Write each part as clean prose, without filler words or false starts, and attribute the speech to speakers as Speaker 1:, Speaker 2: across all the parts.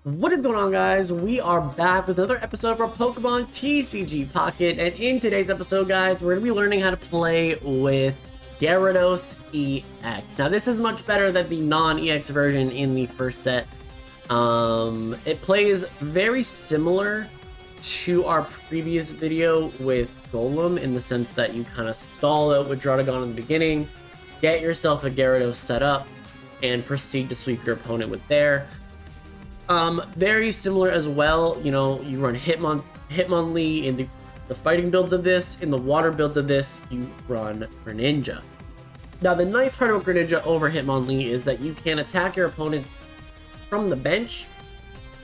Speaker 1: What is going on, guys? We are back with another episode of our Pokemon TCG Pocket, and in today's episode, guys, we're going to be learning how to play with Gyarados EX. Now, this is much better than the non-EX version in the first set. It plays very similar to our previous video with Golem in the sense that you kind of stall out with Druddigon in the beginning, get yourself a Gyarados set up, and proceed to sweep your opponent with there. Very similar as well, you know, you run Hitmonlee in the fighting builds of this. In the water builds of this, you run Greninja. Now, the nice part about Greninja over Hitmonlee is that you can attack your opponents from the bench,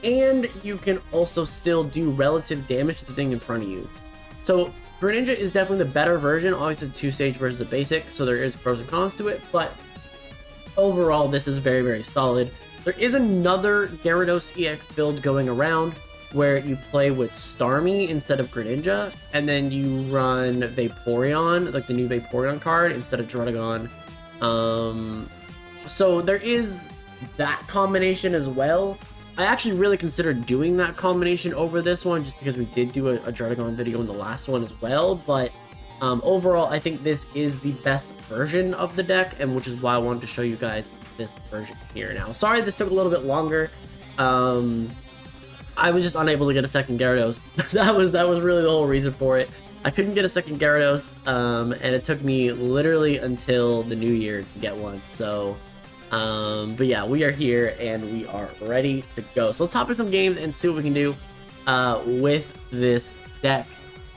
Speaker 1: and you can also still do relative damage to the thing in front of you. So, Greninja is definitely the better version. Obviously, the two-stage versus the basic, so there is pros and cons to it, but overall, this is very, very solid. There is another Gyarados EX build going around where you play with Starmie instead of Greninja, and then you run Vaporeon, like the new Vaporeon card, instead of Druddigon. So there is that combination as well. I actually really considered doing that combination over this one just because we did do a Druddigon video in the last one as well, but overall, I think this is the best version of the deck, and which is why I wanted to show you guys this version here. Now, sorry this took a little bit longer. I was just unable to get a second Gyarados. that was really the whole reason for it. I couldn't get a second Gyarados, and it took me literally until the new year to get one. So, but yeah, we are here and we are ready to go. So let's hop in some games and see what we can do with this deck.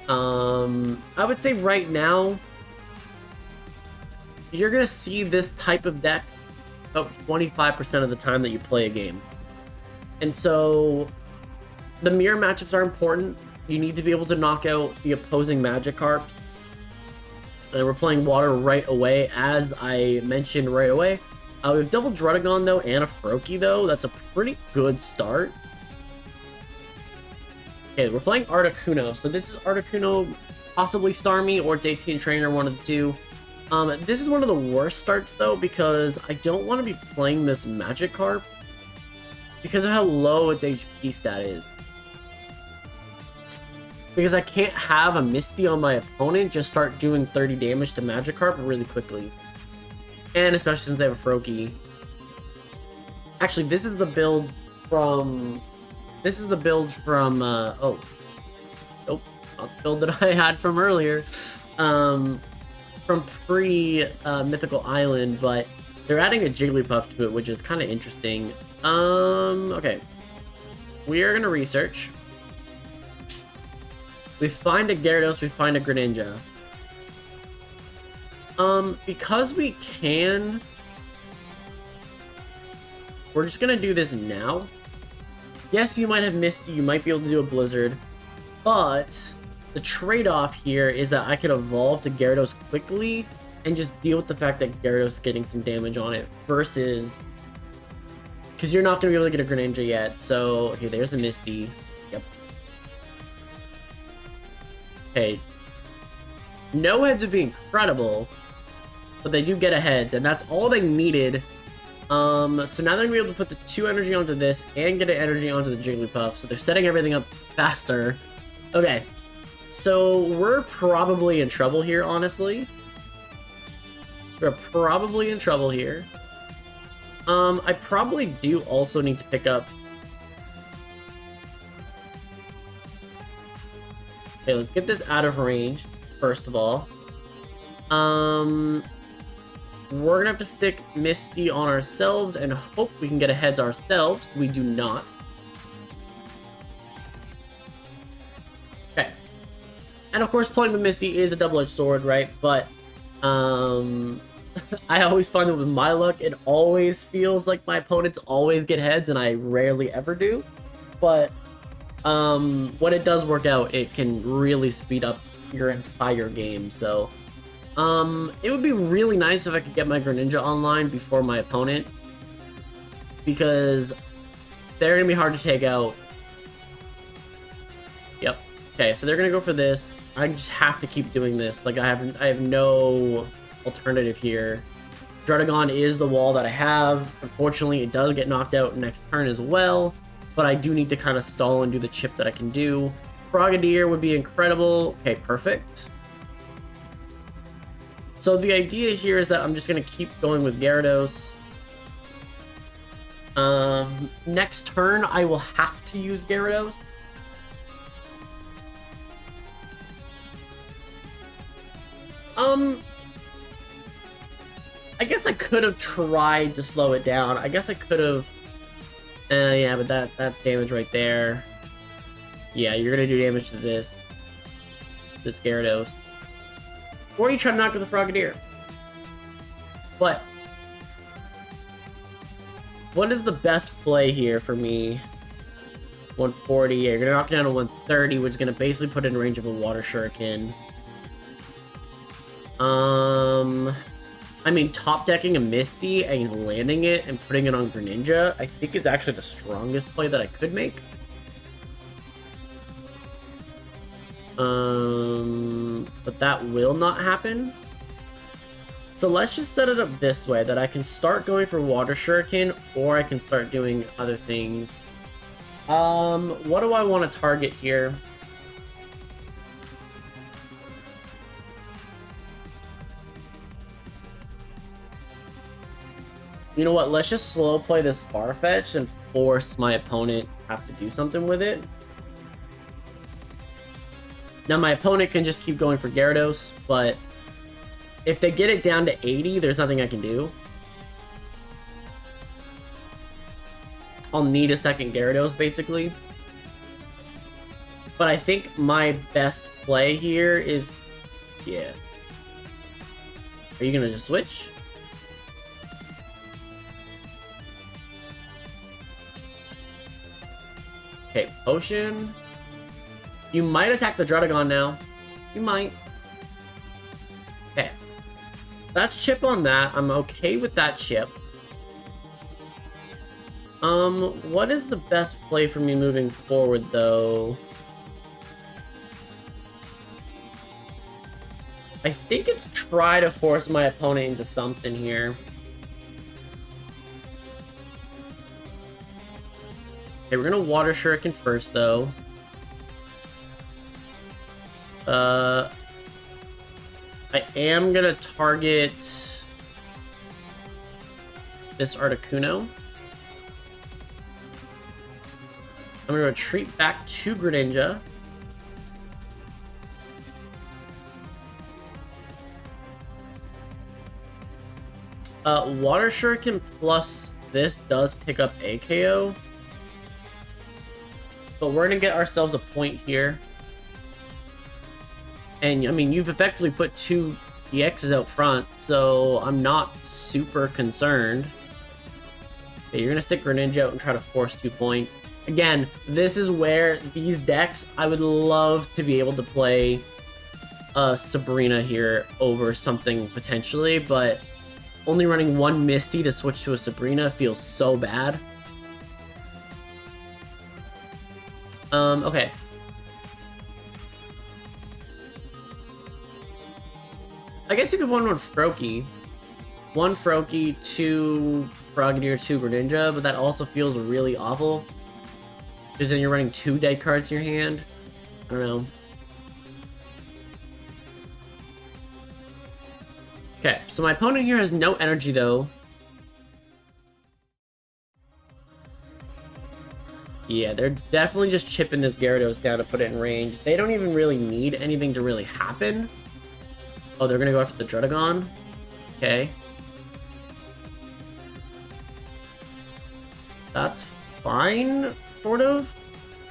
Speaker 1: I would say right now, you're gonna see this type of deck about 25% of the time that you play a game. And so the mirror matchups are important. You need to be able to knock out the opposing Magikarp. And we're playing water right away, as I mentioned right away. We have double Druddigon though and a Froakie though. That's a pretty good start. Okay, we're playing Articuno. So this is Articuno, possibly Starmie or Day-Team Trainer, one of the two. This is one of the worst starts though, because I don't want to be playing this Magikarp because of how low its HP stat is. Because I can't have a Misty on my opponent just start doing 30 damage to Magikarp really quickly. And especially since they have a Froakie. Actually, this is the build from... oh. Nope, not the build that I had from earlier. From pre-Mythical Island, but they're adding a Jigglypuff to it, which is kind of interesting. Okay. We are gonna research. We find a Gyarados, we find a Greninja. Because we can... We're just gonna do this now. Yes, you might have Misty, you might be able to do a Blizzard, but the trade-off here is that I could evolve to Gyarados quickly and just deal with the fact that Gyarados is getting some damage on it versus... Because you're not going to be able to get a Greninja yet, so... Okay, there's a Misty. Yep. Okay. No heads would be incredible, but they do get a heads, and that's all they needed. So now they're going to be able to put the 2 energy onto this and get an energy onto the Jigglypuff, so they're setting everything up faster. Okay. So we're probably in trouble here, honestly. We're probably in trouble here. I probably do also need to pick up... Okay, let's get this out of range, first of all. We're gonna have to stick Misty on ourselves and hope we can get a heads ourselves. We do not. Okay. And of course, playing with Misty is a double-edged sword, right? But, I always find that with my luck, it always feels like my opponents always get heads, and I rarely ever do. But, when it does work out, it can really speed up your entire game, so... it would be really nice if I could get my Greninja online before my opponent, because they're going to be hard to take out. Yep. Okay, so they're going to go for this. I just have to keep doing this. Like, I have no alternative here. Druddigon is the wall that I have. Unfortunately, it does get knocked out next turn as well. but I do need to kind of stall and do the chip that I can do. Frogadier would be incredible. Okay, perfect. So the idea here is that I'm just going to keep going with Gyarados. Next turn, I will have to use Gyarados. I guess I could have tried to slow it down. I guess I could have... yeah, but that's damage right there. Yeah, you're gonna do damage to this Gyarados. Or you try to knock with the Frogadier. But what is the best play here for me? 140. Yeah, you're gonna knock it down to 130, which is gonna basically put it in range of a Water Shuriken. I mean, top decking a Misty and landing it and putting it on Greninja, I think is actually the strongest play that I could make. But that will not happen. So let's just set it up this way, that I can start going for Water Shuriken, or I can start doing other things. What do I want to target here? You know what, let's just slow play this Farfetch and force my opponent to have to do something with it. Now my opponent can just keep going for Gyarados, but if they get it down to 80, there's nothing I can do. I'll need a second Gyarados, basically. But I think my best play here is... yeah. Are you gonna just switch? Okay, Potion. You might attack the Druddigon now. You might. Okay. That's chip on that. I'm okay with that chip. What is the best play for me moving forward, though? I think it's try to force my opponent into something here. Okay, we're gonna Water Shuriken first, though. I am gonna target this Articuno. I'm gonna retreat back to Greninja. Water Shuriken plus this does pick up AKO. But we're gonna get ourselves a point here. And, I mean, you've effectively put two EXs out front, so I'm not super concerned. Okay, you're gonna stick Greninja out and try to force 2 points. Again, this is where these decks, I would love to be able to play Sabrina here over something potentially, but only running one Misty to switch to a Sabrina feels so bad. Okay. I guess you could one Froakie. One Froakie, two Frogadier, two Greninja, but that also feels really awful. Because then you're running 2 dead cards in your hand. I don't know. Okay, so my opponent here has no energy, though. Yeah, they're definitely just chipping this Gyarados down to put it in range. They don't even really need anything to really happen. Oh, they're gonna go after the Druddigon? Okay. That's fine, sort of?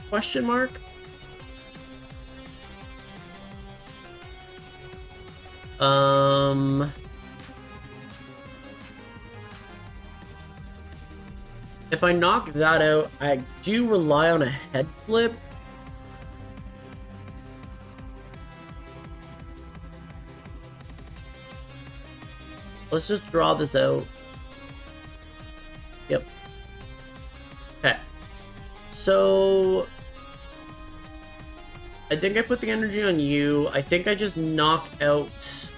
Speaker 1: Question mark? If I knock that out, I do rely on a head flip. Let's just draw this out. Yep. Okay. So I think I put the energy on you. I think I just knocked out...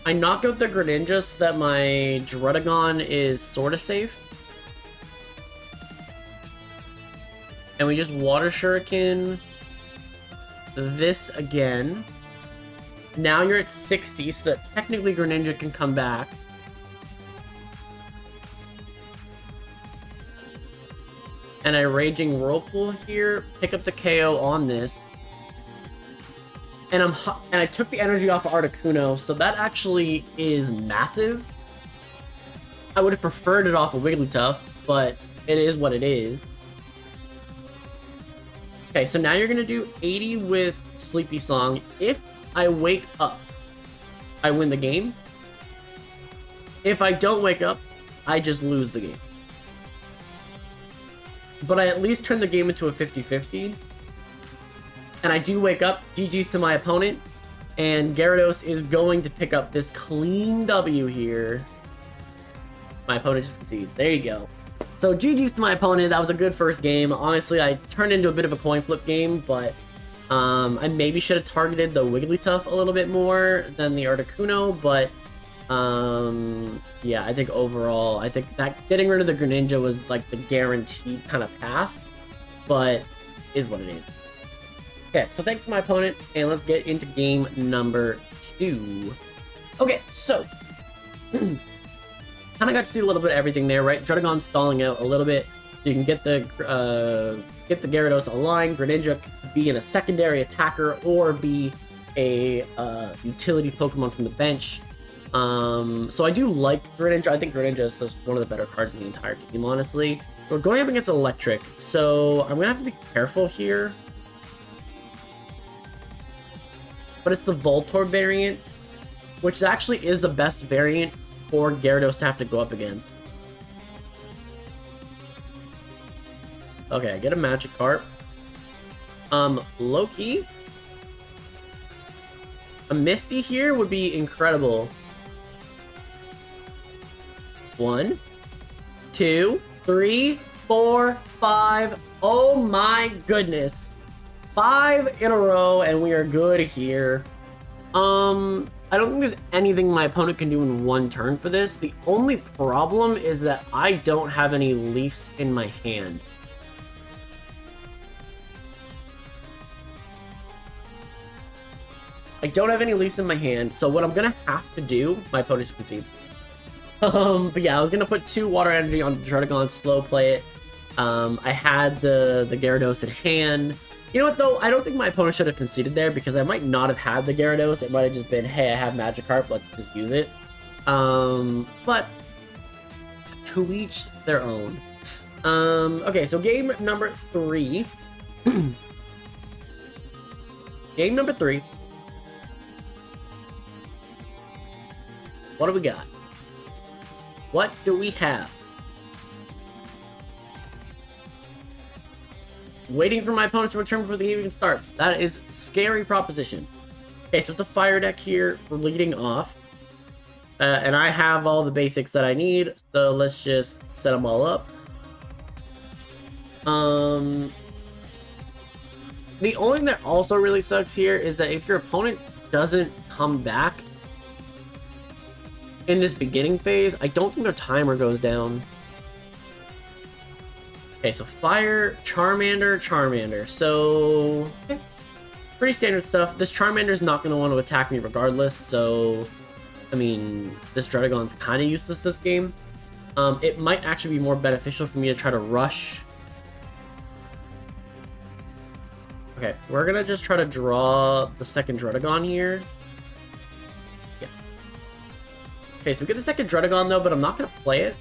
Speaker 1: I knock out the Greninja so that my Druddigon is sort of safe. And we just Water Shuriken this again. Now you're at 60, so that technically Greninja can come back. And I Raging Whirlpool here, pick up the KO on this. And I took the energy off of Articuno, so that actually is massive. I would have preferred it off of Wigglytuff, but it is what it is. Okay, so now you're gonna do 80 with Sleepy Song. If I wake up, I win the game. If I don't wake up, I just lose the game. But I at least turn the game into a 50-50. And I do wake up, GG's to my opponent. And Gyarados is going to pick up this clean W here. My opponent just concedes. There you go. So GG's to my opponent. That was a good first game. Honestly, I turned into a bit of a coin flip game, but I maybe should have targeted the Wigglytuff a little bit more than the Articuno, but yeah, I think overall, I think that getting rid of the Greninja was like the guaranteed kind of path, but is what it is. Okay, so thanks to my opponent, and let's get into game number 2. Okay, so kind of got to see a little bit of everything there, right? Druddigon stalling out a little bit, so you can get the Gyarados online. Greninja could be in a secondary attacker or be a utility Pokemon from the bench. So I do like Greninja. I think Greninja is just one of the better cards in the entire team, honestly. We're going up against Electric, so I'm gonna have to be careful here. But it's the Voltorb variant, which actually is the best variant for Gyarados to have to go up against. Okay, I get a Magikarp. Loki. A Misty here would be incredible. 1, 2, 3, 4, 5. Oh my goodness. 5 in a row, and we are good here. I don't think there's anything my opponent can do in one turn for this. The only problem is that I don't have any Leafs in my hand. I don't have any Leafs in my hand, so what I'm gonna have to do, my opponent just concedes. But yeah, I was gonna put 2 Water Energy on Druddigon, slow play it. I had the Gyarados in hand. You know what though? I don't think my opponent should have conceded there because I might not have had the Gyarados. It might have just been, hey, I have Magikarp, let's just use it. But to each their own. Okay, so game number 3. Game number 3. What do we got? What do we have? Waiting for my opponent to return before the game even starts. That is a scary proposition. Okay, so it's a fire deck here. We're leading off. And I have all the basics that I need. So let's just set them all up. The only thing that also really sucks here is that if your opponent doesn't come back in this beginning phase, I don't think their timer goes down. Okay, so Fire, Charmander, Charmander. So, okay. Pretty standard stuff. This Charmander's not going to want to attack me regardless, so, I mean, this Druddigon's kind of useless this game. It might actually be more beneficial for me to try to rush. Okay, we're going to just try to draw the second Druddigon here. Yeah. Okay, so we get the second Druddigon though, but I'm not going to play it.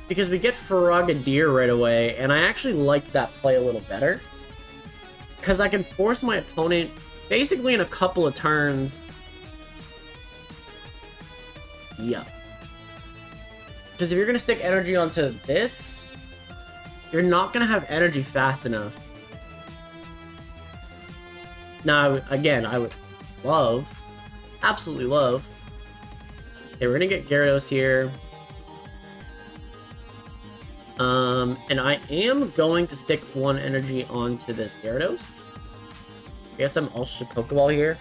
Speaker 1: Because we get Frogadier right away, and I actually like that play a little better. Because I can force my opponent, basically in a couple of turns. Yeah. Because if you're going to stick energy onto this, you're not going to have energy fast enough. Now, again, I would love, absolutely love. Okay, we're going to get Gyarados here. And I am going to stick 1 energy onto this Gyarados. I guess I'm also Pokeball here.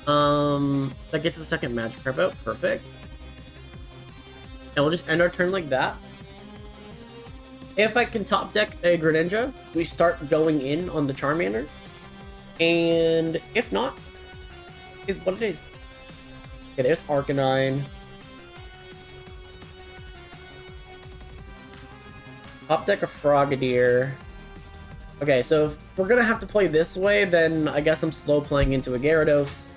Speaker 1: That gets the second Magikarp out. Perfect. And we'll just end our turn like that. If I can top deck a Greninja, we start going in on the Charmander. And if not, is what it is. Okay, there's Arcanine. Top deck a Frogadier. Okay, so if we're gonna have to play this way, then I guess I'm slow playing into a Gyarados.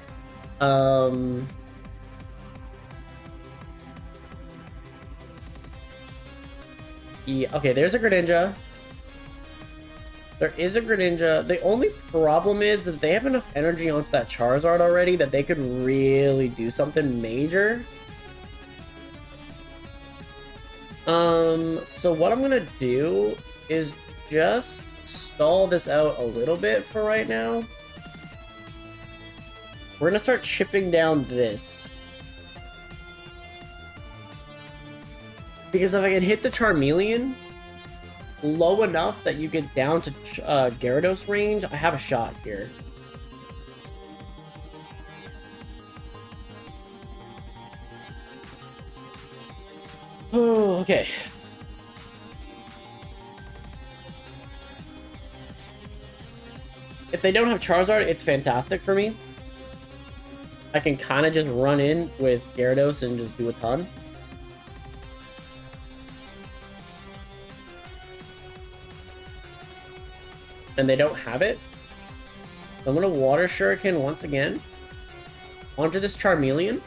Speaker 1: Yeah, okay, there's a Greninja. There is a Greninja. The only problem is that they have enough energy onto that Charizard already that they could really do something major. So what I'm gonna do is just stall this out a little bit for right now. We're gonna start chipping down this. Because if I can hit the Charmeleon low enough that you get down to Gyarados range, I have a shot here. Oh, okay. If they don't have Charizard, it's fantastic for me. I can kind of just run in with Gyarados and just do a ton. And they don't have it. So I'm going to Water Shuriken once again onto this Charmeleon.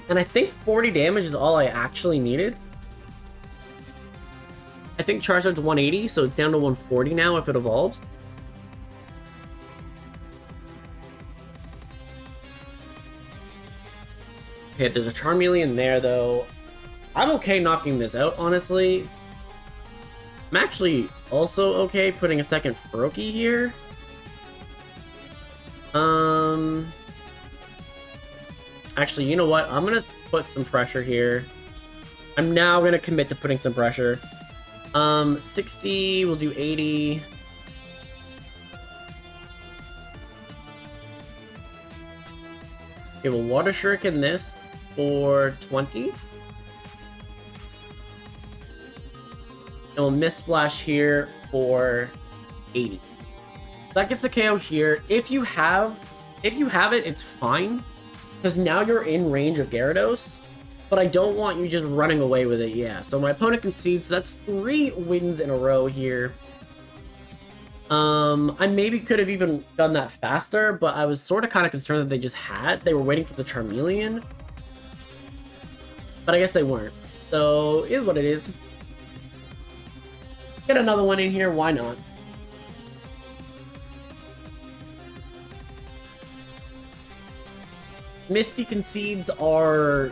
Speaker 1: And I think 40 damage is all I actually needed. I think Charizard's 180, so it's down to 140 now if it evolves. Okay, there's a Charmeleon there, though. I'm okay knocking this out, honestly. I'm actually also okay putting a second Froakie here. Actually, you know what? I'm gonna put some pressure here. I'm now gonna commit to putting some pressure. 60, we'll do 80. Okay, we'll Water Shuriken this for 20. And we'll Mist Splash here for 80. That gets the KO here. If you have it, it's fine. Because now you're in range of Gyarados. But I don't want you just running away with it, yeah. So my opponent concedes, so that's 3 wins in a row here. I maybe could have even done that faster, but I was sort of kind of concerned that they were waiting for the Charmeleon. But I guess they weren't. So, is what it is. Get another one in here, why not? Misty concedes are...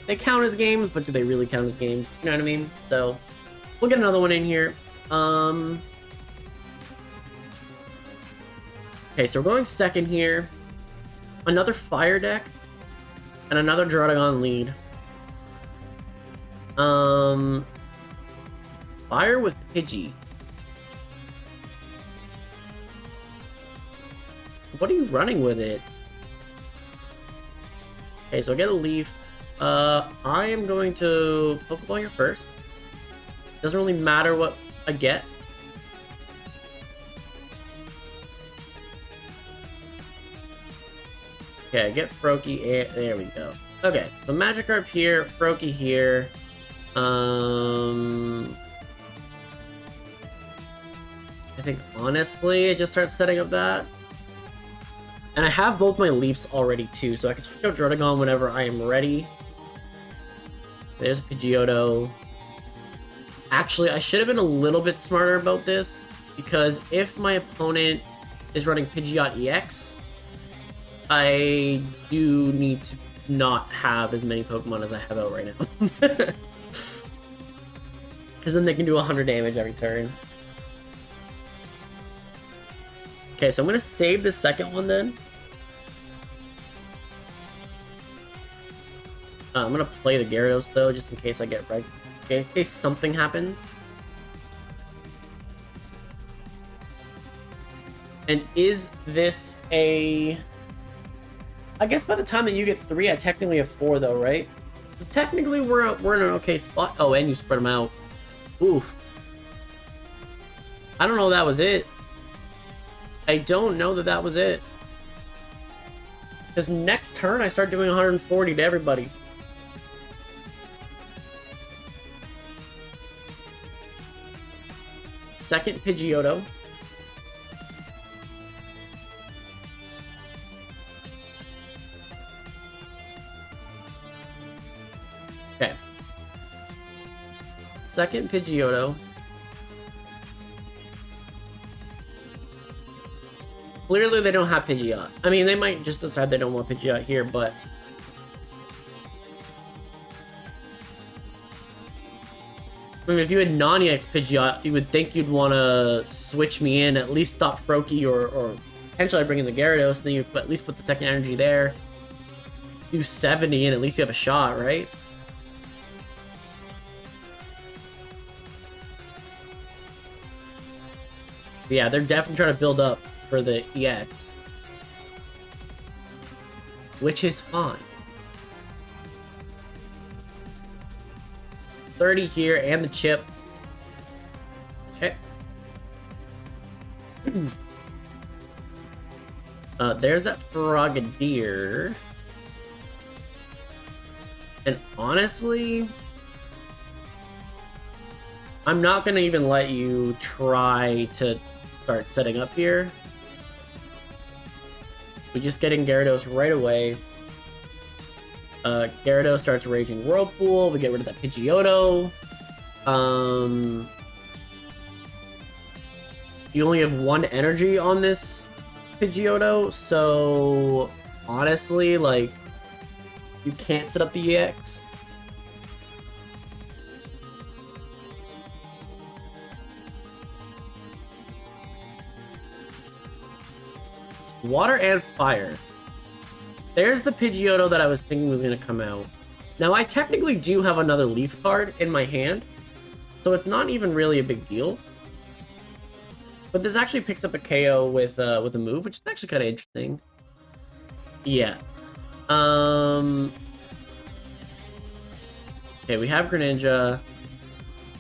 Speaker 1: They count as games, but do they really count as games? You know what I mean? So, we'll get another one in here. Okay, so we're going second here. Another Fire deck. And another Gyarados lead. Fire with Pidgey. What are you running with it? Okay, so I get a Leaf. I am going to Pokeball here first. Doesn't really matter what I get. Okay, I get Froakie. There we go. Okay, so Magikarp here, Froakie here. I think honestly, I just start setting up that. And I have both my Leafs already too, so I can switch out Gyarados whenever I am ready. There's Pidgeotto. Actually, I should have been a little bit smarter about this, because if my opponent is running Pidgeot EX, I do need to not have as many Pokemon as I have out right now. Because then they can do 100 damage every turn. Okay, so I'm going to save the second one then. I'm going to play the Gyarados though, just in case I get right. Okay, in case something happens. And is this a... I guess by the time that you get 3, I technically have 4 though, right? So technically we're in an okay spot. Oh, and you spread them out. Oof. I don't know that was it. I don't know that that was it. Because next turn, I start doing 140 to everybody. Second Pidgeotto. Okay. Second Pidgeotto. Clearly, they don't have Pidgeot. I mean, they might just decide they don't want Pidgeot here, but... I mean, if you had non-EX Pidgeot, you would think you'd want to switch me in, at least stop Froakie, or potentially bring in the Gyarados, and then you at least put the second energy there. Do 70, and at least you have a shot, right? Yeah, they're definitely trying to build up for the EX, which is fine. 30 here and the chip. Okay. There's that Frogadier. And honestly, I'm not gonna even let you try to start setting up here. We just get in Gyarados right away. Gyarados starts Raging Whirlpool. We get rid of that Pidgeotto. You only have one energy on this Pidgeotto, so honestly, like, you can't set up the EX. Water and Fire. There's the Pidgeotto that I was thinking was going to come out. Now, I technically do have another Leaf card in my hand, so it's not even really a big deal. But this actually picks up a KO with a move, which is actually kind of interesting. Yeah. Okay, we have Greninja.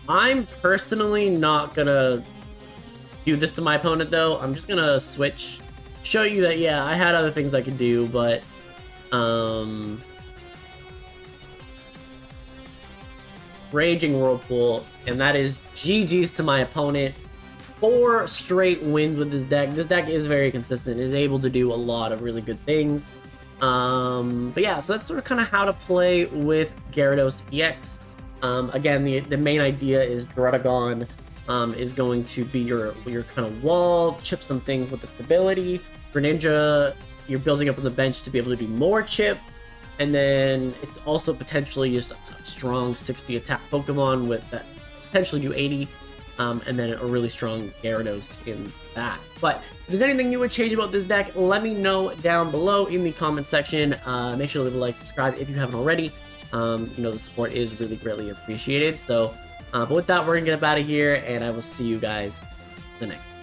Speaker 1: I'm personally not going to do this to my opponent, though. I'm just going to switch. Show you that, yeah, I had other things I could do, but Raging Whirlpool, and that is GG's to my opponent. 4 straight wins with this deck. This deck is very consistent. It is able to do a lot of really good things. But yeah, so that's sort of kind of how to play with Gyarados EX. Again, the main idea is Druddigon is going to be your kind of wall, chip some things with its ability. Greninja, you're building up on the bench to be able to do more chip, and then it's also potentially just a strong 60 attack Pokemon with that potentially do 80, and then a really strong Gyarados in that. But if there's anything you would change about this deck, let me know down below in the comment section. Make sure to leave a like, subscribe if you haven't already. You know, the support is really greatly appreciated. So, but with that, we're gonna get up out of here, and I will see you guys in the next one.